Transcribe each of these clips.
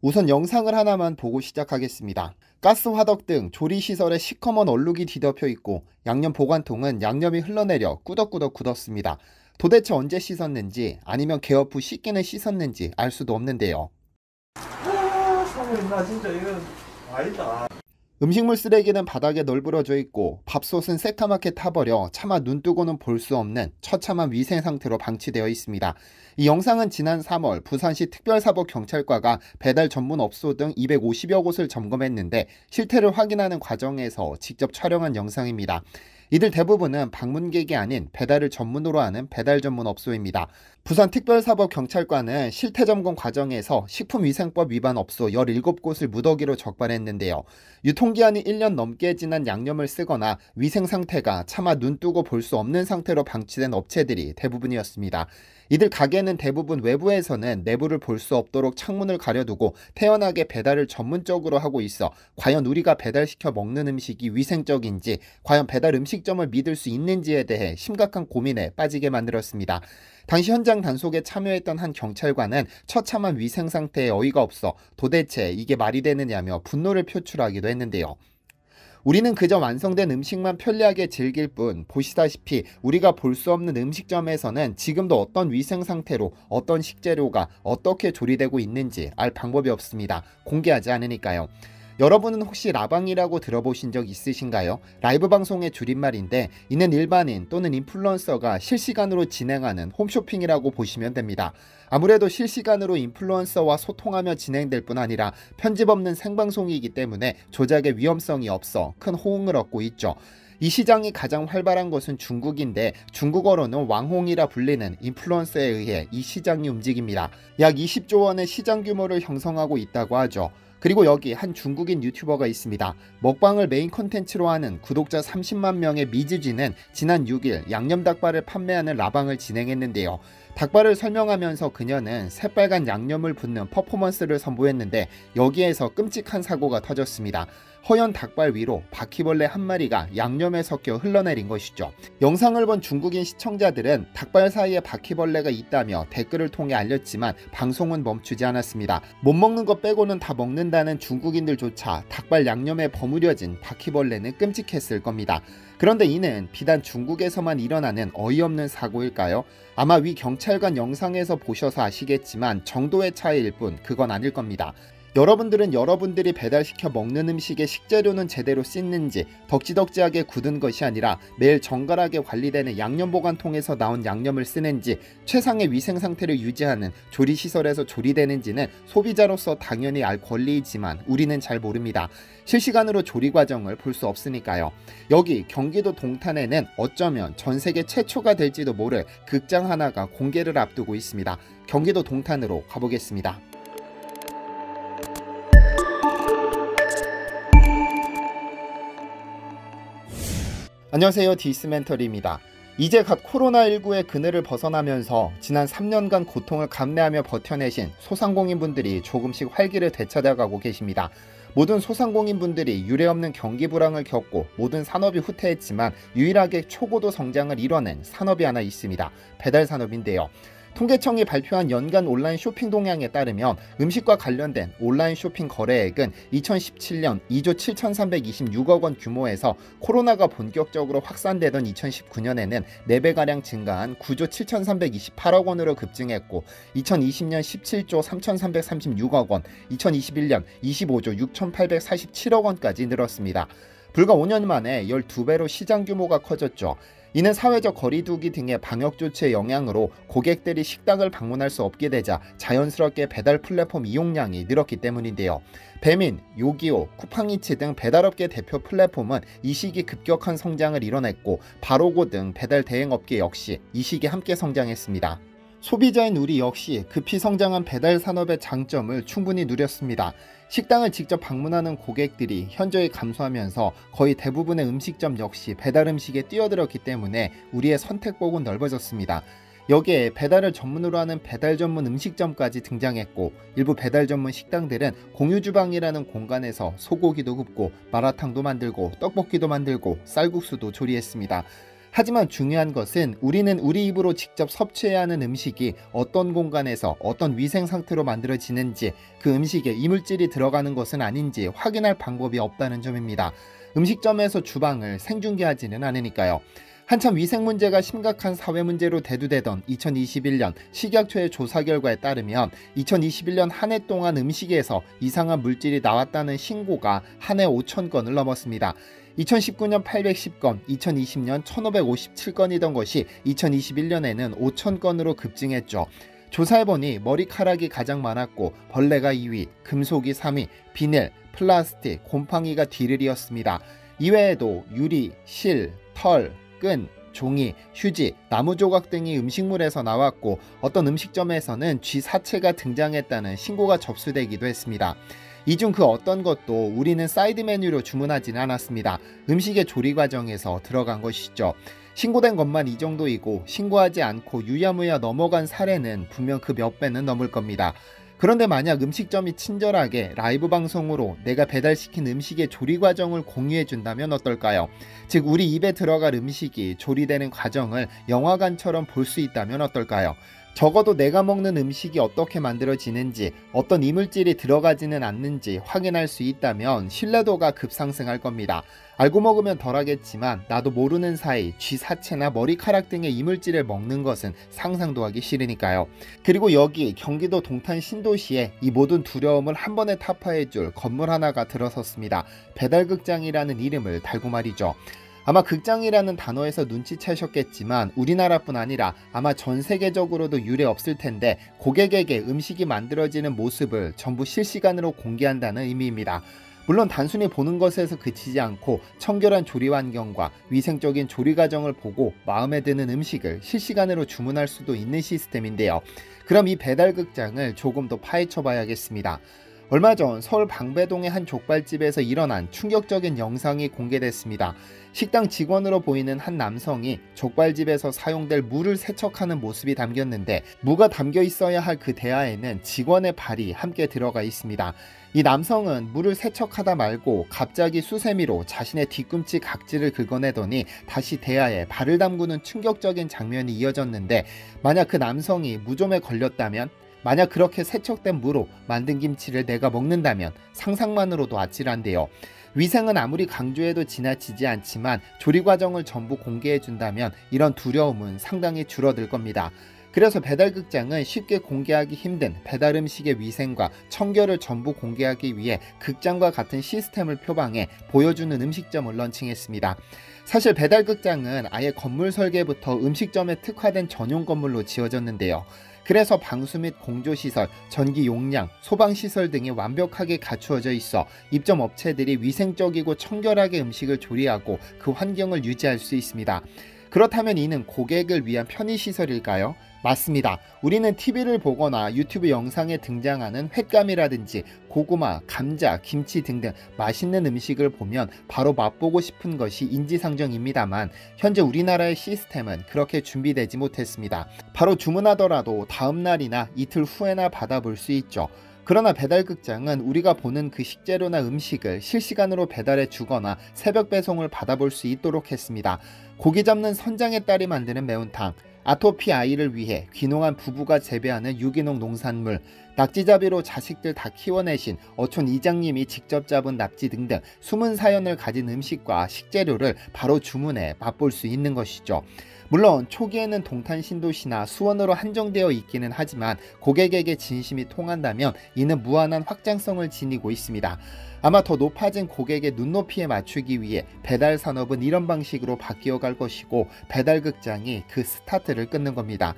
우선 영상을 하나만 보고 시작하겠습니다. 가스 화덕 등 조리시설에 시커먼 얼룩이 뒤덮여 있고 양념 보관통은 양념이 흘러내려 꾸덕꾸덕 굳었습니다. 도대체 언제 씻었는지 아니면 개업 후 씻기는 씻었는지 알 수도 없는데요. 사모님 나 진짜 이건 아니다. 음식물 쓰레기는 바닥에 널브러져 있고 밥솥은 새까맣게 타버려 차마 눈 뜨고는 볼 수 없는 처참한 위생 상태로 방치되어 있습니다. 이 영상은 지난 3월 부산시 특별사법경찰과가 배달 전문 업소 등 250여 곳을 점검했는데 실태를 확인하는 과정에서 직접 촬영한 영상입니다. 이들 대부분은 방문객이 아닌 배달을 전문으로 하는 배달 전문 업소입니다. 부산특별사법경찰과는 실태점검 과정에서 식품위생법 위반 업소 17곳을 무더기로 적발했는데요. 유통기한이 1년 넘게 지난 양념을 쓰거나 위생 상태가 차마 눈 뜨고 볼 수 없는 상태로 방치된 업체들이 대부분이었습니다. 이들 가게는 대부분 외부에서는 내부를 볼 수 없도록 창문을 가려두고 태연하게 배달을 전문적으로 하고 있어 과연 우리가 배달시켜 먹는 음식이 위생적인지, 과연 배달 음식점을 믿을 수 있는지에 대해 심각한 고민에 빠지게 만들었습니다. 당시 현장 단속에 참여했던 한 경찰관은 처참한 위생 상태에 어이가 없어 도대체 이게 말이 되느냐며 분노를 표출하기도 했는데요. 우리는 그저 완성된 음식만 편리하게 즐길 뿐 보시다시피 우리가 볼 수 없는 음식점에서는 지금도 어떤 위생 상태로 어떤 식재료가 어떻게 조리되고 있는지 알 방법이 없습니다. 공개하지 않으니까요. 여러분은 혹시 라방이라고 들어보신 적 있으신가요? 라이브 방송의 줄임말인데 이는 일반인 또는 인플루언서가 실시간으로 진행하는 홈쇼핑이라고 보시면 됩니다. 아무래도 실시간으로 인플루언서와 소통하며 진행될 뿐 아니라 편집 없는 생방송이기 때문에 조작의 위험성이 없어 큰 호응을 얻고 있죠. 이 시장이 가장 활발한 것은 중국인데 중국어로는 왕홍이라 불리는 인플루언서에 의해 이 시장이 움직입니다. 약 20조 원의 시장 규모를 형성하고 있다고 하죠. 그리고 여기 한 중국인 유튜버가 있습니다. 먹방을 메인 컨텐츠로 하는 구독자 30만 명의 미즈지는 지난 6일 양념닭발을 판매하는 라방을 진행했는데요. 닭발을 설명하면서 그녀는 새빨간 양념을 붓는 퍼포먼스를 선보였는데 여기에서 끔찍한 사고가 터졌습니다. 허연 닭발 위로 바퀴벌레 한 마리가 양념에 섞여 흘러내린 것이죠. 영상을 본 중국인 시청자들은 닭발 사이에 바퀴벌레가 있다며 댓글을 통해 알렸지만 방송은 멈추지 않았습니다. 못 먹는 것 빼고는 다 먹는다는 중국인들조차 닭발 양념에 버무려진 바퀴벌레는 끔찍했을 겁니다. 그런데 이는 비단 중국에서만 일어나는 어이없는 사고일까요? 아마 위 경찰관 영상에서 보셔서 아시겠지만 정도의 차이일 뿐 그건 아닐 겁니다. 여러분들은 여러분들이 배달시켜 먹는 음식의 식재료는 제대로 씻는지, 덕지덕지하게 굳은 것이 아니라 매일 정갈하게 관리되는 양념보관통에서 나온 양념을 쓰는지, 최상의 위생 상태를 유지하는 조리시설에서 조리되는지는 소비자로서 당연히 알 권리이지만 우리는 잘 모릅니다. 실시간으로 조리 과정을 볼 수 없으니까요. 여기 경기도 동탄에는 어쩌면 전세계 최초가 될지도 모를 극장 하나가 공개를 앞두고 있습니다. 경기도 동탄으로 가보겠습니다. 안녕하세요, 디스멘터리입니다. 이제 갓 코로나19의 그늘을 벗어나면서 지난 3년간 고통을 감내하며 버텨내신 소상공인분들이 조금씩 활기를 되찾아가고 계십니다. 모든 소상공인분들이 유례없는 경기 불황을 겪고 모든 산업이 후퇴했지만 유일하게 초고도 성장을 이뤄낸 산업이 하나 있습니다. 배달 산업인데요. 통계청이 발표한 연간 온라인 쇼핑 동향에 따르면 음식과 관련된 온라인 쇼핑 거래액은 2017년 2조 7,326억 원 규모에서 코로나가 본격적으로 확산되던 2019년에는 4배가량 증가한 9조 7,328억 원으로 급증했고 2020년 17조 3,336억 원, 2021년 25조 6,847억 원까지 늘었습니다. 불과 5년 만에 12배로 시장 규모가 커졌죠. 이는 사회적 거리두기 등의 방역 조치의 영향으로 고객들이 식당을 방문할 수 없게 되자 자연스럽게 배달 플랫폼 이용량이 늘었기 때문인데요. 배민, 요기요, 쿠팡이츠 등 배달업계 대표 플랫폼은 이 시기 급격한 성장을 이뤄냈고 바로고 등 배달 대행업계 역시 이 시기 함께 성장했습니다. 소비자인 우리 역시 급히 성장한 배달 산업의 장점을 충분히 누렸습니다. 식당을 직접 방문하는 고객들이 현저히 감소하면서 거의 대부분의 음식점 역시 배달 음식에 뛰어들었기 때문에 우리의 선택폭은 넓어졌습니다. 여기에 배달을 전문으로 하는 배달 전문 음식점까지 등장했고 일부 배달 전문 식당들은 공유주방이라는 공간에서 소고기도 굽고 마라탕도 만들고 떡볶이도 만들고 쌀국수도 조리했습니다. 하지만 중요한 것은 우리는 우리 입으로 직접 섭취해야 하는 음식이 어떤 공간에서 어떤 위생 상태로 만들어지는지, 그 음식에 이물질이 들어가는 것은 아닌지 확인할 방법이 없다는 점입니다. 음식점에서 주방을 생중계하지는 않으니까요. 한참 위생 문제가 심각한 사회 문제로 대두되던 2021년 식약처의 조사 결과에 따르면 2021년 한 해 동안 음식에서 이상한 물질이 나왔다는 신고가 한 해 5,000건을 넘었습니다. 2019년 810건, 2020년 1,557건이던 것이 2021년에는 5,000건으로 급증했죠. 조사해보니 머리카락이 가장 많았고 벌레가 2위, 금속이 3위, 비닐, 플라스틱, 곰팡이가 뒤를 이었습니다. 이외에도 유리, 실, 털, 끈, 종이, 휴지, 나무 조각 등이 음식물에서 나왔고 어떤 음식점에서는 쥐 사체가 등장했다는 신고가 접수되기도 했습니다. 이 중 그 어떤 것도 우리는 사이드 메뉴로 주문하지는 않았습니다. 음식의 조리 과정에서 들어간 것이죠. 신고된 것만 이 정도이고 신고하지 않고 유야무야 넘어간 사례는 분명 그 몇 배는 넘을 겁니다. 그런데 만약 음식점이 친절하게 라이브 방송으로 내가 배달시킨 음식의 조리 과정을 공유해 준다면 어떨까요? 즉 우리 입에 들어갈 음식이 조리되는 과정을 영화관처럼 볼 수 있다면 어떨까요? 적어도 내가 먹는 음식이 어떻게 만들어지는지, 어떤 이물질이 들어가지는 않는지 확인할 수 있다면 신뢰도가 급상승할 겁니다. 알고 먹으면 덜하겠지만 나도 모르는 사이 쥐 사체나 머리카락 등의 이물질을 먹는 것은 상상도 하기 싫으니까요. 그리고 여기 경기도 동탄 신도시에 이 모든 두려움을 한 번에 타파해줄 건물 하나가 들어섰습니다. 배달극장이라는 이름을 달고 말이죠. 아마 극장이라는 단어에서 눈치채셨겠지만 우리나라뿐 아니라 아마 전 세계적으로도 유례 없을 텐데 고객에게 음식이 만들어지는 모습을 전부 실시간으로 공개한다는 의미입니다. 물론 단순히 보는 것에서 그치지 않고 청결한 조리 환경과 위생적인 조리 과정을 보고 마음에 드는 음식을 실시간으로 주문할 수도 있는 시스템인데요. 그럼 이 배달극장을 조금 더 파헤쳐 봐야겠습니다. 얼마 전 서울 방배동의 한 족발집에서 일어난 충격적인 영상이 공개됐습니다. 식당 직원으로 보이는 한 남성이 족발집에서 사용될 물을 세척하는 모습이 담겼는데 무가 담겨 있어야 할 그 대야에는 직원의 발이 함께 들어가 있습니다. 이 남성은 물을 세척하다 말고 갑자기 수세미로 자신의 뒤꿈치 각질을 긁어내더니 다시 대야에 발을 담그는 충격적인 장면이 이어졌는데 만약 그 남성이 무좀에 걸렸다면, 만약 그렇게 세척된 무로 만든 김치를 내가 먹는다면 상상만으로도 아찔한데요. 위생은 아무리 강조해도 지나치지 않지만 조리 과정을 전부 공개해준다면 이런 두려움은 상당히 줄어들 겁니다. 그래서 배달극장은 쉽게 공개하기 힘든 배달 음식의 위생과 청결을 전부 공개하기 위해 극장과 같은 시스템을 표방해 보여주는 음식점을 런칭했습니다. 사실 배달극장은 아예 건물 설계부터 음식점에 특화된 전용 건물로 지어졌는데요. 그래서 방수 및 공조시설, 전기 용량, 소방시설 등이 완벽하게 갖추어져 있어 입점 업체들이 위생적이고 청결하게 음식을 조리하고 그 환경을 유지할 수 있습니다. 그렇다면 이는 고객을 위한 편의시설일까요? 맞습니다. 우리는 TV를 보거나 유튜브 영상에 등장하는 횟감이라든지 고구마, 감자, 김치 등등 맛있는 음식을 보면 바로 맛보고 싶은 것이 인지상정입니다만 현재 우리나라의 시스템은 그렇게 준비되지 못했습니다. 바로 주문하더라도 다음 날이나 이틀 후에나 받아볼 수 있죠. 그러나 배달극장은 우리가 보는 그 식재료나 음식을 실시간으로 배달해 주거나 새벽 배송을 받아볼 수 있도록 했습니다. 고기 잡는 선장의 딸이 만드는 매운탕, 아토피 아이를 위해 귀농한 부부가 재배하는 유기농 농산물, 낙지잡이로 자식들 다 키워내신 어촌 이장님이 직접 잡은 납치 등등 숨은 사연을 가진 음식과 식재료를 바로 주문해 맛볼 수 있는 것이죠. 물론 초기에는 동탄 신도시나 수원으로 한정되어 있기는 하지만 고객에게 진심이 통한다면 이는 무한한 확장성을 지니고 있습니다. 아마 더 높아진 고객의 눈높이에 맞추기 위해 배달 산업은 이런 방식으로 바뀌어갈 것이고 배달극장이 그 스타트를 끊는 겁니다.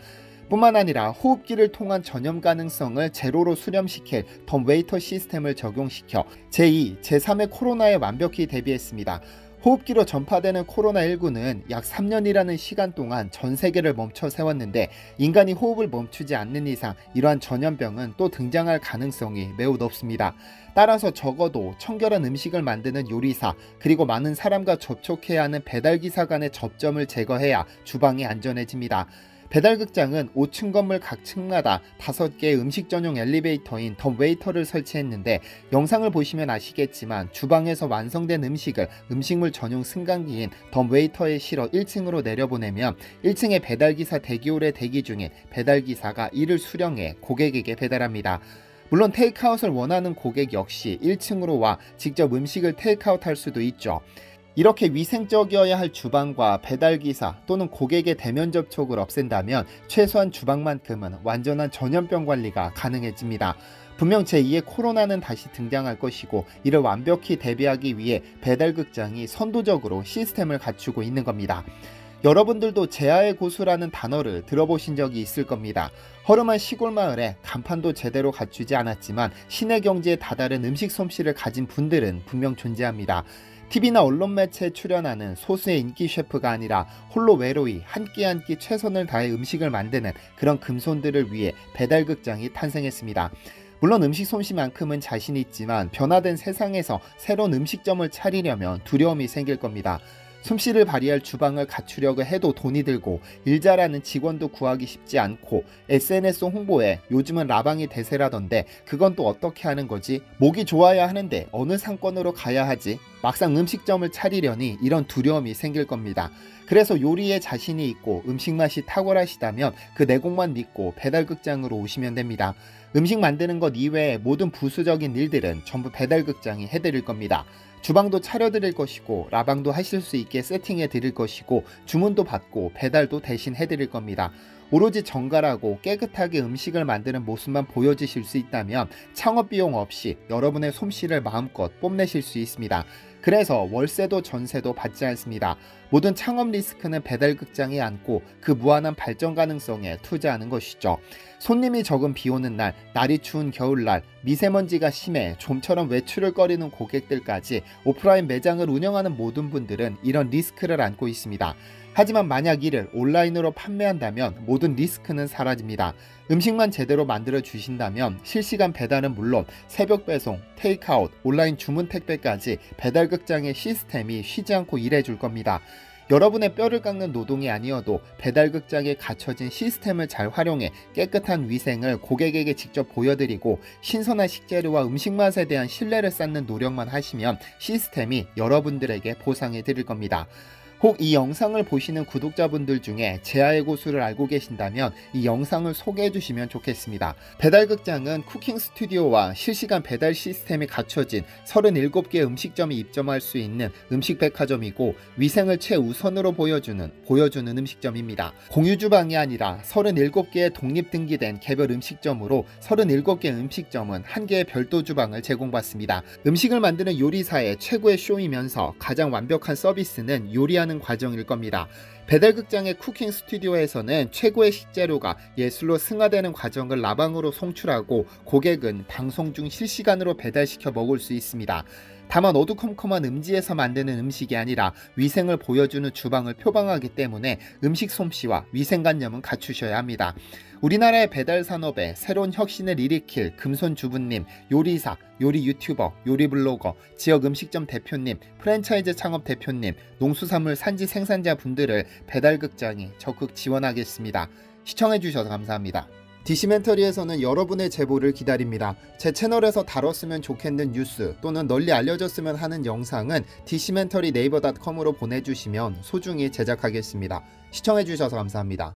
뿐만 아니라 호흡기를 통한 전염 가능성을 제로로 수렴시킬 덤웨이터 시스템을 적용시켜 제2, 제3의 코로나에 완벽히 대비했습니다. 호흡기로 전파되는 코로나19는 약 3년이라는 시간 동안 전 세계를 멈춰 세웠는데 인간이 호흡을 멈추지 않는 이상 이러한 전염병은 또 등장할 가능성이 매우 높습니다. 따라서 적어도 청결한 음식을 만드는 요리사 그리고 많은 사람과 접촉해야 하는 배달기사 간의 접점을 제거해야 주방이 안전해집니다. 배달극장은 5층 건물 각 층마다 5개의 음식 전용 엘리베이터인 더 웨이터를 설치했는데, 영상을 보시면 아시겠지만 주방에서 완성된 음식을 음식물 전용 승강기인 더 웨이터에 실어 1층으로 내려보내면 1층의 배달기사 대기홀에 대기 중인 배달기사가 이를 수령해 고객에게 배달합니다. 물론 테이크아웃을 원하는 고객 역시 1층으로 와 직접 음식을 테이크아웃 할 수도 있죠. 이렇게 위생적이어야 할 주방과 배달기사 또는 고객의 대면 접촉을 없앤다면 최소한 주방만큼은 완전한 전염병 관리가 가능해집니다. 분명 제2의 코로나는 다시 등장할 것이고, 이를 완벽히 대비하기 위해 배달극장이 선도적으로 시스템을 갖추고 있는 겁니다. 여러분들도 제아의 고수라는 단어를 들어보신 적이 있을 겁니다. 허름한 시골 마을에 간판도 제대로 갖추지 않았지만 신의 경지에 다다른 음식 솜씨를 가진 분들은 분명 존재합니다. TV나 언론 매체에 출연하는 소수의 인기 셰프가 아니라 홀로 외로이 한 끼 한 끼 최선을 다해 음식을 만드는 그런 금손들을 위해 배달극장이 탄생했습니다. 물론 음식 솜씨만큼은 자신 있지만 변화된 세상에서 새로운 음식점을 차리려면 두려움이 생길 겁니다. 솜씨를 발휘할 주방을 갖추려고 해도 돈이 들고, 일 잘하는 직원도 구하기 쉽지 않고, SNS 홍보에 요즘은 라방이 대세라던데 그건 또 어떻게 하는 거지? 목이 좋아야 하는데 어느 상권으로 가야 하지? 막상 음식점을 차리려니 이런 두려움이 생길 겁니다. 그래서 요리에 자신이 있고 음식 맛이 탁월하시다면 그 내공만 믿고 배달극장으로 오시면 됩니다. 음식 만드는 것 이외의 모든 부수적인 일들은 전부 배달극장이 해드릴 겁니다. 주방도 차려드릴 것이고, 라방도 하실 수 있게 세팅해 드릴 것이고, 주문도 받고 배달도 대신 해드릴 겁니다. 오로지 정갈하고 깨끗하게 음식을 만드는 모습만 보여주실 수 있다면 창업 비용 없이 여러분의 솜씨를 마음껏 뽐내실 수 있습니다. 그래서 월세도 전세도 받지 않습니다. 모든 창업 리스크는 배달극장에 안고 그 무한한 발전 가능성에 투자하는 것이죠. 손님이 적은 비 오는 날, 날이 추운 겨울날, 미세먼지가 심해 좀처럼 외출을 꺼리는 고객들까지 오프라인 매장을 운영하는 모든 분들은 이런 리스크를 안고 있습니다. 하지만 만약 이를 온라인으로 판매한다면 모든 리스크는 사라집니다. 음식만 제대로 만들어 주신다면 실시간 배달은 물론 새벽 배송, 테이크아웃, 온라인 주문 택배까지 배달극장의 시스템이 쉬지 않고 일해 줄 겁니다. 여러분의 뼈를 깎는 노동이 아니어도 배달극장에 갖춰진 시스템을 잘 활용해 깨끗한 위생을 고객에게 직접 보여드리고 신선한 식재료와 음식 맛에 대한 신뢰를 쌓는 노력만 하시면 시스템이 여러분들에게 보상해 드릴 겁니다. 혹 이 영상을 보시는 구독자분들 중에 제아의 고수를 알고 계신다면 이 영상을 소개해 주시면 좋겠습니다. 배달극장은 쿠킹 스튜디오와 실시간 배달 시스템이 갖춰진 37개 음식점이 입점할 수 있는 음식백화점이고, 위생을 최우선으로 보여주는 음식점입니다. 공유주방이 아니라 37개의 독립등기된 개별 음식점으로 37개 음식점은 한 개의 별도 주방을 제공받습니다. 음식을 만드는 요리사의 최고의 쇼이면서 가장 완벽한 서비스는 요리하는 과정일 겁니다. 배달극장의 쿠킹 스튜디오에서는 최고의 식재료가 예술로 승화되는 과정을 라방으로 송출하고 고객은 방송 중 실시간으로 배달시켜 먹을 수 있습니다. 다만 어두컴컴한 음지에서 만드는 음식이 아니라 위생을 보여주는 주방을 표방하기 때문에 음식 솜씨와 위생관념은 갖추셔야 합니다. 우리나라의 배달 산업에 새로운 혁신을 일으킬 금손 주부님, 요리사, 요리 유튜버, 요리 블로거, 지역 음식점 대표님, 프랜차이즈 창업 대표님, 농수산물 산지 생산자 분들을 배달극장이 적극 지원하겠습니다. 시청해주셔서 감사합니다. 디시멘터리에서는 여러분의 제보를 기다립니다. 제 채널에서 다뤘으면 좋겠는 뉴스 또는 널리 알려졌으면 하는 영상은 디시멘터리 네이버.com으로 보내주시면 소중히 제작하겠습니다. 시청해주셔서 감사합니다.